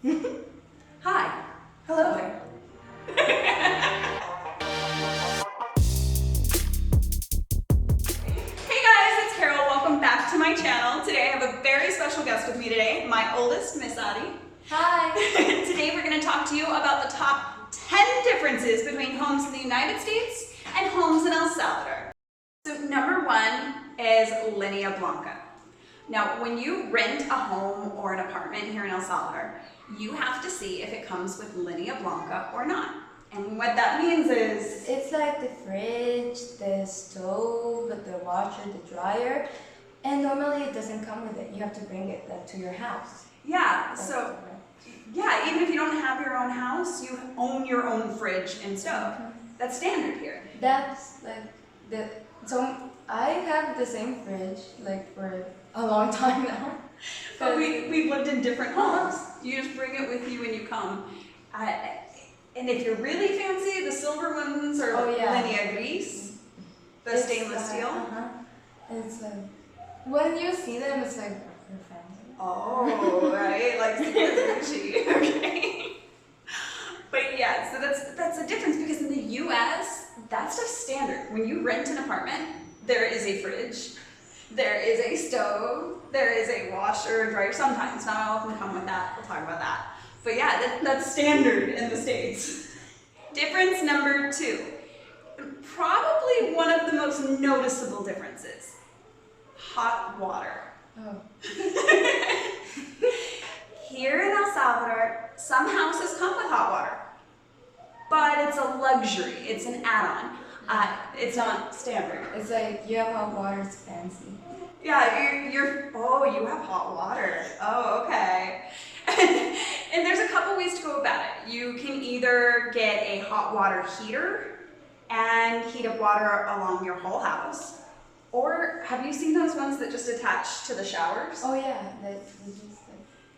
Hi. Hello there. Hey guys, it's Carol. Welcome back to my channel. Today I have a very special guest with me today, my oldest, Miss Adi. Hi. Today we're going to talk to you about the top 10 differences between homes in the United States and homes in El Salvador. So number one is Línea Blanca. Now, when you rent a home or an apartment here in El Salvador, you have to see if it comes with Línea Blanca or not. And what that means is... It's like the fridge, the stove, the washer, the dryer, and normally it doesn't come with it. You have to bring it to your house. Yeah, so... Yeah, even if you don't have your own house, you own your own fridge and stove. That's standard here. That's like so I have the same fridge like for a long time now. But we've lived in different homes. You just bring it with you when you come. And if you're really fancy, the silver ones are Línea Gris, the stainless steel. It's like, when you see them, it's like, you're fancy. Oh, right, like Gucci, okay. But yeah, so that's the difference because in the US, that's just standard. When you rent an apartment, there is a fridge, there is a stove, there is a washer, dryer. Sometimes, not all of them come with that. We'll talk about that. But yeah, that's standard in the States. Difference number two, probably one of the most noticeable differences, hot water. Oh. Here in El Salvador, some houses come with hot water, but it's a luxury, it's an add-on. It's not standard. It's like, you have hot water, it's fancy. Yeah, you have hot water. Oh, okay. And there's a couple ways to go about it. You can either get a hot water heater and heat up water along your whole house. Or have you seen those ones that just attach to the showers? Oh yeah,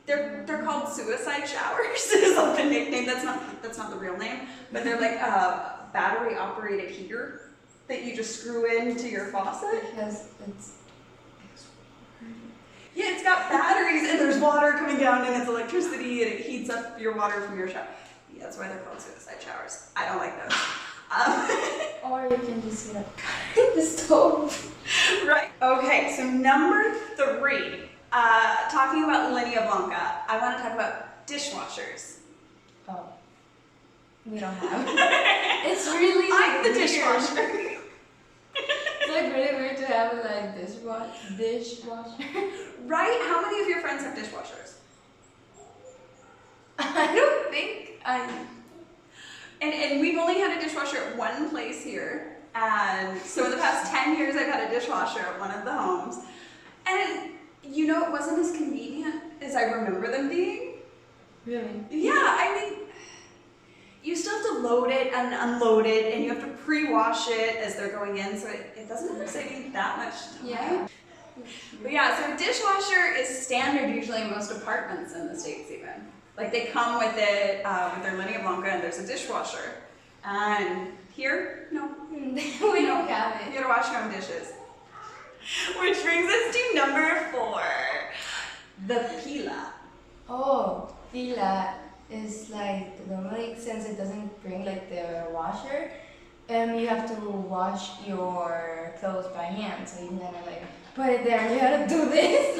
They're called suicide showers. Is the nickname. That's not the real name, but they're like a battery operated heater that you just screw into your faucet. Because it's Yeah, it's got batteries and there's water coming down and it's electricity and it heats up your water from your shower. Yeah, that's why they're called suicide showers. I don't like those. Or you can just heat up the stove. Right. Okay, so number three, talking about Línea Blanca, I want to talk about dishwashers. Oh, we don't have. It's really I'm the weird. dishwasher. It's like really weird to have like dishwasher. Right? How many of your friends have dishwashers? I don't think And we've only had a dishwasher at one place here. And so in the past 10 years, I've had a dishwasher at one of the homes. And you know, it wasn't as convenient as I remember them being. Really? Yeah, I mean, you still have to load it and unload it, and you have to pre-wash it as they're going in, so it doesn't really save you that much time. Yeah. But yeah, so a dishwasher is standard usually in most apartments in the States even. Like they come with it, with their Línea Blanca, and there's a dishwasher. And here, no. We don't have You it. gotta wash your own dishes. Which brings us to number four, the pila. Oh, pila is like normally since it doesn't bring like the washer, you have to wash your clothes by hand. So you gotta like put it there and you gotta do this.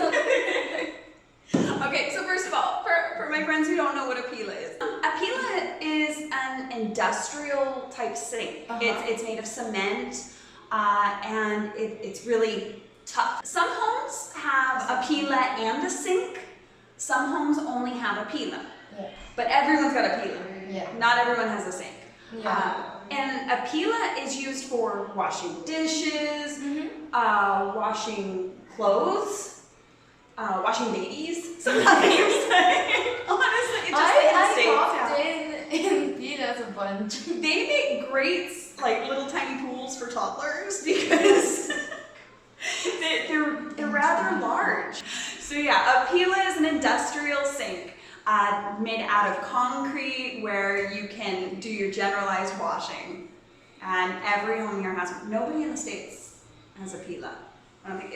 Okay, so first of all, for my friends who don't know what a pila is an industrial type sink. It's made of cement and it's really tough. Some homes have a pila and a sink. Some homes only have a pila. Yeah. But everyone's got a pila. Yeah. Not everyone has a sink. Yeah. And a pila is used for washing dishes, washing clothes, washing babies. Sometimes. Honestly, it just I popped in pilas a bunch. They make great like little tiny pools for toddlers because they're rather large. So yeah, a pila is an industrial sink made out of concrete where you can do your generalized washing. And every home here has one. Nobody in the States has a pila. I don't think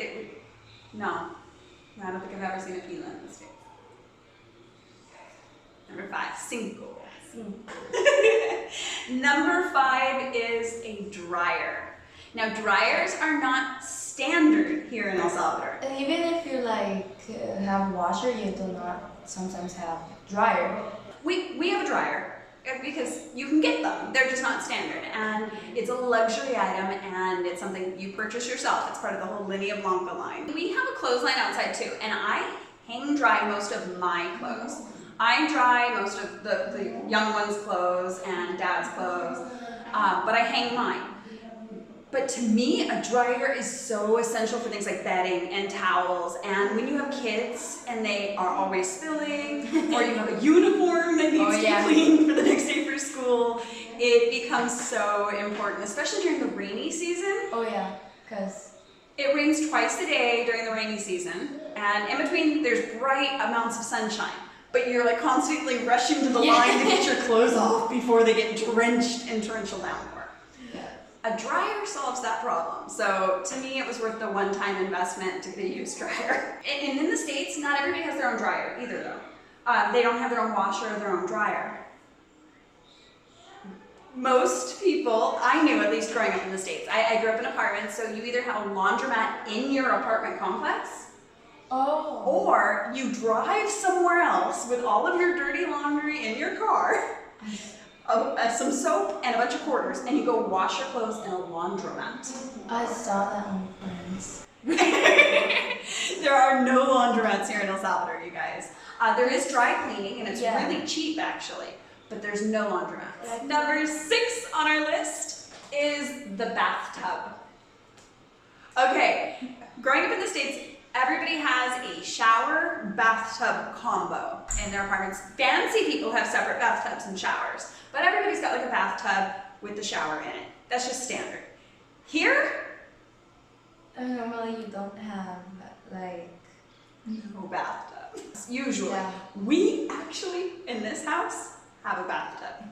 I don't think I've ever seen a pila in the States. Cinco. Number 5 is a dryer. Now, dryers are not standard here in El Salvador. And even if you have washer, you do not sometimes have dryer. We have a dryer because you can get them. They're just not standard. And it's a luxury item and it's something you purchase yourself. It's part of the whole Linea Blanca line. We have a clothesline outside too, and I hang dry most of my clothes. I dry most of the young ones' clothes and dad's clothes, but I hang mine. But to me, a dryer is so essential for things like bedding and towels. And when you have kids and they are always spilling, or you have a uniform that needs to be cleaned for the next day for school, it becomes so important, especially during the rainy season. Oh yeah, because it rains twice a day during the rainy season, and in between there's bright amounts of sunshine. But you're like constantly rushing to the line to get your clothes off before they get drenched in torrential downpour. A dryer solves that problem. So to me, it was worth the one-time investment to get a used dryer. And in the States, not everybody has their own dryer either though. They don't have their own washer or their own dryer. Most people, I knew at least growing up in the States, I grew up in apartments, so you either have a laundromat in your apartment complex, or you drive somewhere else with all of your dirty laundry in your car, some soap and a bunch of quarters, and you go wash your clothes in a laundromat. I saw that on Friends. There are no laundromats here in El Salvador, you guys. There is dry cleaning, and it's really cheap actually, but there's no laundromats. Number 6 on our list is the bathtub. Okay, growing up in the States, everybody has a shower bathtub combo in their apartments. Fancy people have separate bathtubs and showers, but everybody's got like a bathtub with the shower in it. That's just standard. Here, normally you don't have no bathtub. Usually, we actually in this house have a bathtub.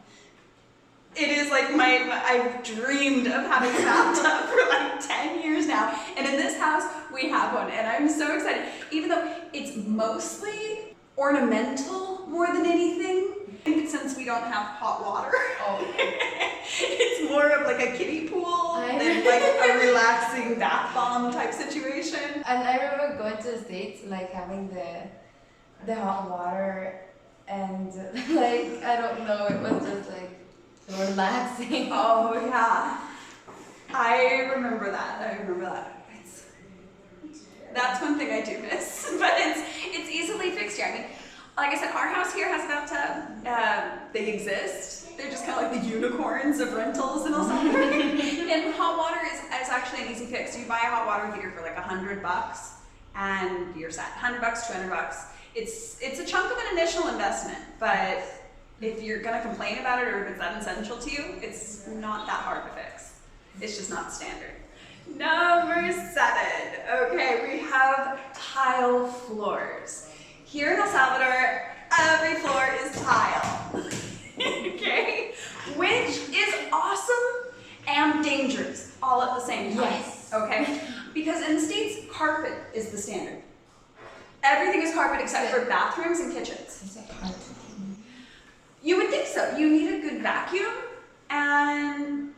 It is like I've dreamed of having a bathtub for like 10 years now. And in this house, we have one. And I'm so excited. Even though it's mostly ornamental more than anything, since we don't have hot water. It's more of like a kiddie pool than like a relaxing bath bomb type situation. And I remember going to the States, having the hot water, and I don't know, it was just relaxing. Oh yeah, I remember that. That's one thing I do miss, but it's easily fixed here. I mean, like I said, our house here has a bathtub. They exist. They're just kind of like the unicorns of rentals in El Salvador. And hot water is actually an easy fix. You buy a hot water heater for like $100, and you're set. $100, $200. It's a chunk of an initial investment, but if you're gonna complain about it or if it's that essential to you, it's not that hard to fix. It's just not standard. Number 7. Okay, we have tile floors. Here in El Salvador, every floor is tile. Okay? Which is awesome and dangerous all at the same time. Yes. Okay? Because in the States, carpet is the standard. Everything is carpet except for bathrooms and kitchens. Is it hard to clean? You would think so. You need a good vacuum, and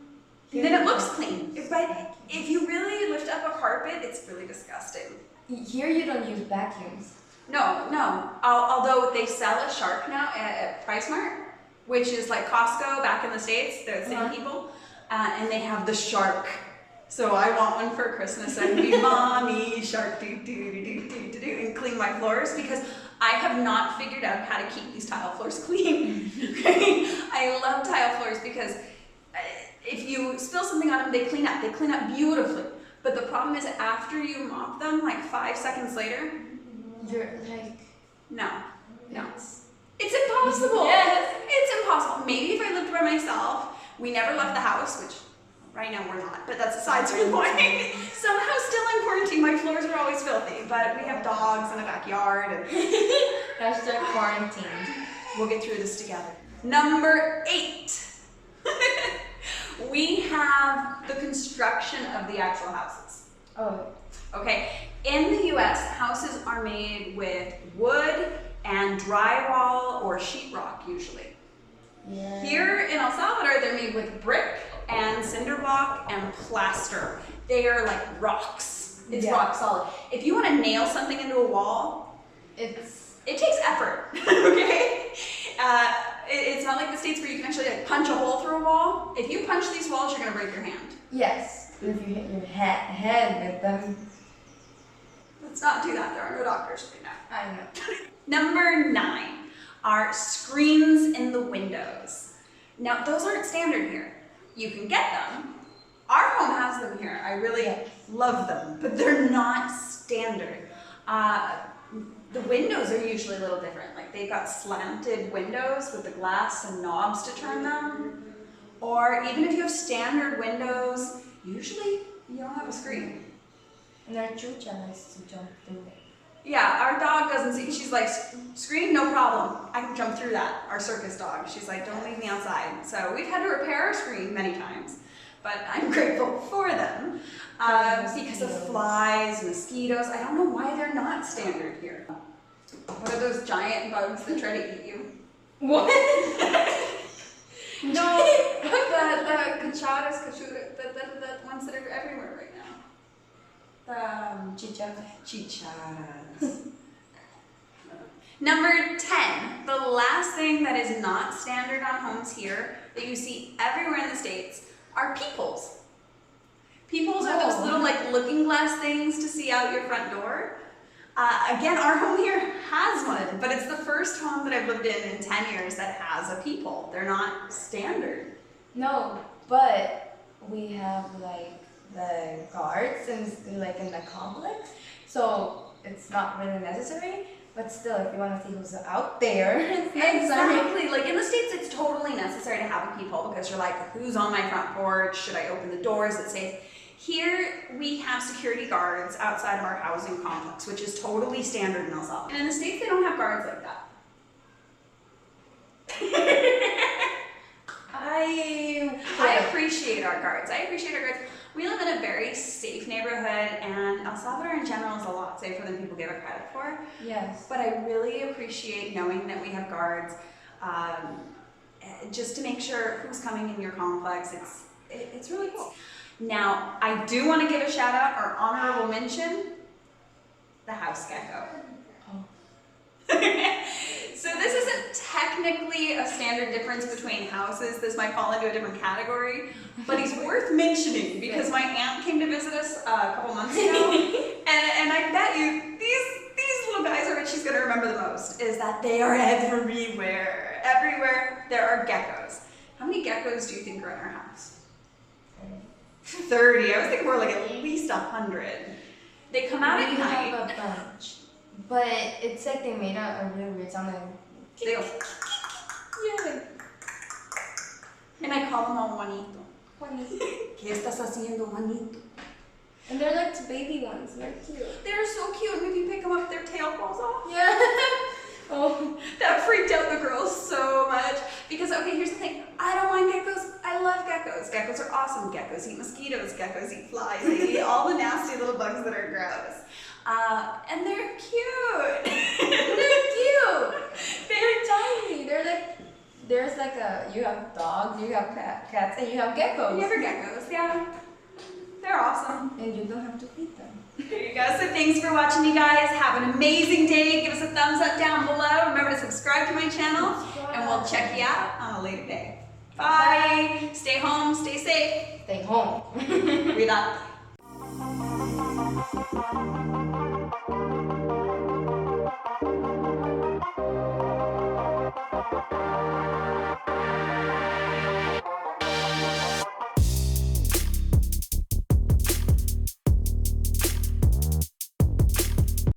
then it looks clean. But if you really lift up a carpet, it's really disgusting. Here you don't use vacuums. No. Although they sell a Shark now at PriceSmart, which is like Costco back in the States. They're the same people, and they have the Shark. So I want one for Christmas. I can be mommy Shark and clean my floors because I have not figured out how to keep these tile floors clean. I love tile floors because if you spill something on them, they clean up. They clean up beautifully. But the problem is after you mop them, like 5 seconds later, you're no. It's impossible. Yes. It's impossible. Maybe if I lived by myself, we never left the house, which right now we're not, but that's aside from the point. Somehow still in quarantine, my floors are always filthy, but we have dogs in the backyard. And hashtag quarantine. We'll get through this together. Number 8. We have the construction of the actual houses. Oh. Okay, in the US, houses are made with wood and drywall or sheetrock usually. Yeah. Here in El Salvador, they're made with brick and cinder block and plaster. They are like rocks. It's Yeah. rock solid. If you want to nail something into a wall, it takes effort, okay? It's not like the States where you can actually like punch a hole through a wall. If you punch these walls, you're gonna break your hand. Yes. If you hit your head with them. Let's not do that. There are no doctors right now. I know. Number 9 are screens in the windows. Now, those aren't standard here. You can get them. Our home has them here. I really love them, but they're not standard. The windows are usually a little different. Like they've got slanted windows with the glass and knobs to turn them. Or even if you have standard windows, usually you don't have a screen. And our chucha likes to jump through it. Yeah, our dog doesn't see, she's like, screen, no problem. I can jump through that, our circus dog. She's like, don't leave me outside. So we've had to repair our screen many times, but I'm grateful for them because of flies, mosquitoes. I don't know why they're not standard here. What are those giant bugs that try to eat you? What? No, the cucharas, the ones that are everywhere right now. chicharras. Chicharas. Number 10, the last thing that is not standard on homes here that you see everywhere in the States are peepholes. Peepholes are those little like looking glass things to see out your front door. Again, our home here has one, but it's the first home that I've lived in 10 years that has a peephole. They're not standard. No, but we have like the guards and like in the complex, so it's not really necessary. But still, if you want to see who's out there, it's necessary. Exactly. Like in the States, it's totally necessary to have a peephole because you're like, who's on my front porch? Should I open the doors? It's safe. Here, we have security guards outside of our housing complex, which is totally standard in El Salvador. And in the States, they don't have guards like that. I appreciate our guards. I appreciate our guards. We live in a very safe neighborhood, and El Salvador in general is a lot safer than people give it credit for. Yes. But I really appreciate knowing that we have guards, just to make sure who's coming in your complex. It's really cool. Now, I do want to give a shout out or honorable mention, the house gecko. Oh. So this isn't technically a standard difference between houses. This might fall into a different category, but he's worth mentioning because my aunt came to visit us a couple months ago, and I bet you these little guys are what she's going to remember the most, is that they are everywhere. Everywhere there are geckos. How many geckos do you think are in our house? 30. I was thinking more like at least 100. They come out at We night. have a bunch, but it's like they made a really weird sound. Like, They go, yeah. and I call them all Juanito. Funny. ¿Qué estás haciendo, Juanito? And they're like baby ones. They're cute. They're so cute, and if you pick them up, their tail falls off. Yeah. Oh. That freaked out the girls so much. Because, okay, here's the thing. I don't mind geckos. I love geckos. Geckos are awesome. Geckos eat mosquitoes. Geckos eat flies. They eat all the nasty little bugs that are gross. And they're cute. They're cute. They're tiny. They're like, there's like you have dogs, you have cats, and you have geckos. You ever geckos? Yeah. They're awesome. And you don't have to feed them. There you go. So thanks for watching, you guys. Have an amazing day. Give us a thumbs up down below. Remember to subscribe to my channel, and we'll check you out on a later day. Bye. Stay home. Stay safe. Stay home. Cuídate.